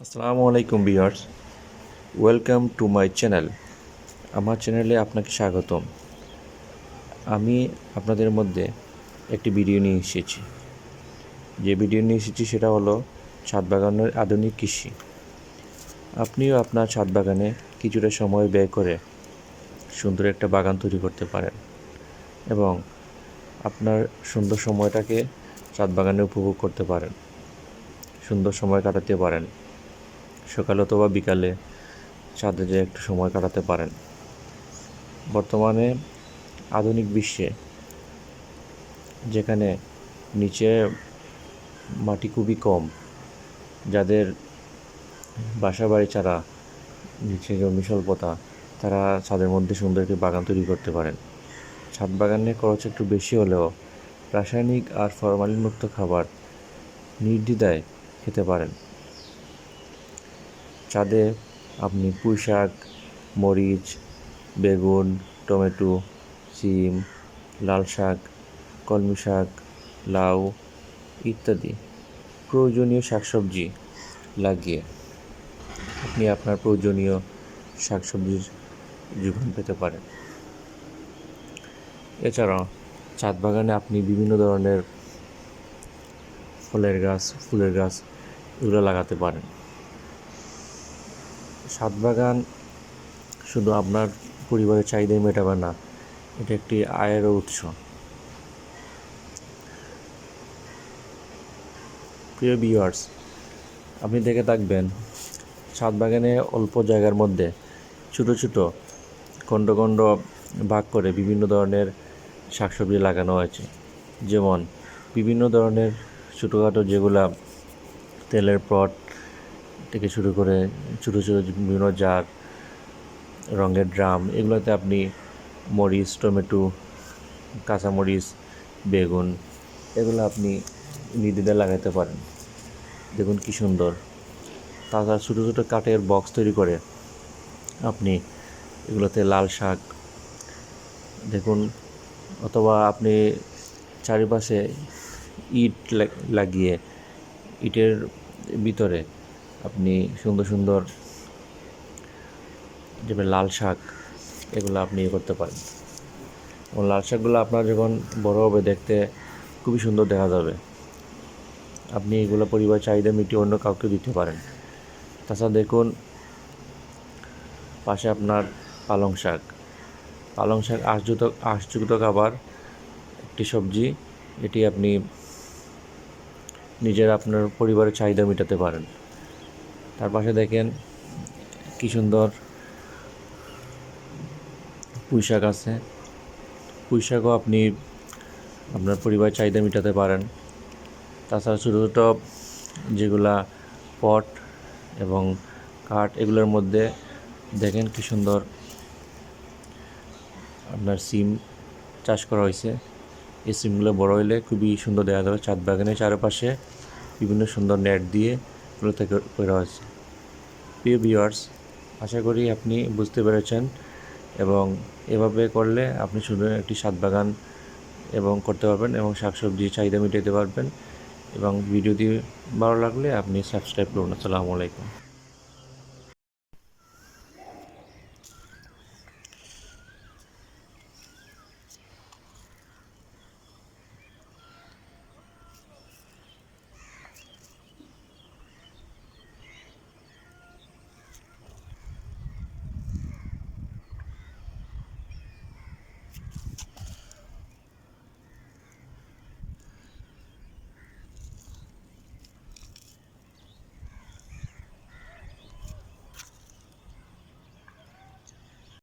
আসসালামু আলাইকুম viewers, welcome to my channel. আমার চ্যানেলে আপনাকে স্বাগতম। আমি আপনাদের মধ্যে একটি ভিডিও নিয়ে এসেছি। যে ভিডিও নিয়ে এসেছি সেটা হলো ছাদ বাগানের আধুনিক কৃষি। আপনিও আপনার ছাদ বাগানে কিছুটা সময় ব্যয় করে সুন্দর একটা বাগান তৈরি করতে পারেন এবং আপনার সুন্দর সময়টাকে ছাদ বাগানে উপভোগ করতে পারেন, সুন্দর সময় কাটাতে পারেন। সকালে অথবা বিকালে ছাদে যেয়ে একটু সময় কাটাতে পারেন। বর্তমানে আধুনিক বিশ্বে যেখানে নিচে মাটি খুবই কম, যাদের বাসা বাড়ি ছাড়া নিচে জমি স্বল্পতা, তারা ছাদের মধ্যে সুন্দর একটি বাগান তৈরি করতে পারেন। ছাদ বাগানে খরচ একটু বেশি হলেও রাসায়নিক আর ফরমালিনমুক্ত খাবার নির্দ্বিধায় খেতে পারেন। ছাদে আপনি পুঁই শাক, মরিচ, বেগুন, টমেটো, সিম, লাল শাক, কলমি শাক, লাউ ইত্যাদি প্রয়োজনীয় শাকসবজি লাগিয়ে আপনি আপনার প্রয়োজনীয় শাকসবজির যোগান পেতে পারেন। এছাড়াও ছাদ বাগানে আপনি বিভিন্ন ধরনের ফলের গাছ, ফুলের গাছ এগুলো লাগাতে পারেন। ছাদ বাগান শুধু আপনার পরিবারের চাহিদাই মেটাবে না, এটা একটি আয়েরও উৎস। প্রিয় ভিউয়ার্স, আপনি দেখে থাকবেন ছাদ বাগানে অল্প জায়গার মধ্যে ছোটো ছোটো খণ্ড খণ্ড ভাগ করে বিভিন্ন ধরনের শাকসবজি লাগানো হয়েছে। যেমন বিভিন্ন ধরনের ছোটোখাটো যেগুলা তেলের পট থেকে শুরু করে ছোটো ছোটো বিভিন্ন জার, রঙের ড্রাম, এগুলোতে আপনি মরিচ, টমেটো, কাঁচামরিচ, বেগুন এগুলো আপনি নির্দ্বিধায় লাগাতে পারেন। দেখুন কী সুন্দর। তাছাড়া ছোটো ছোটো কাঠের বক্স তৈরি করে আপনি এগুলোতে লাল শাক দেখুন, অথবা আপনি চারিপাশে ইট লাগিয়ে ইটের ভিতরে আপনি সুন্দর সুন্দর যেমন লাল শাক এগুলো আপনি করতে পারেন। এবং লাল শাকগুলো আপনার যখন বড় হবে দেখতে খুবই সুন্দর দেখা যাবে। আপনি এগুলো পরিবার চাহিদা মিটিয়ে অন্য কাউকে দিতে পারেন। তাছাড়া দেখুন পাশে আপনার পালং শাক আঁশযুক্ত খাবার একটি সবজি, এটি আপনি আপনার পরিবারের চাহিদা মেটাতে পারেন। তার পাশে দেখেন কী সুন্দর পুঁই শাক আছে। পুঁই শাকও আপনি আপনার পরিবারের চাহিদা মেটাতে পারেন। তাছাড়া ছোটো ছোটো যেগুলা পট এবং কাঠ, এগুলোর মধ্যে দেখেন কী সুন্দর আপনার সিম চাষ করা হয়েছে। এই সিমগুলো বড় হলে খুবই সুন্দর দেখা যাবে। ছাদ বাগানের চারপাশে বিভিন্ন সুন্দর নেট দিয়ে এগুলো থেকে করা হয়েছে। প্রিয় ভিউয়ার্স, আশা করি আপনি বুঝতে পেরেছেন এবং এভাবে করলে আপনি শুধু একটি ছাদ বাগান এবং করতে পারবেন এবং শাকসবজির চাহিদা মেটাতে পারবেন। এবং ভিডিওটি ভালো লাগলে আপনি সাবস্ক্রাইব করুন। আসসালামু আলাইকুম।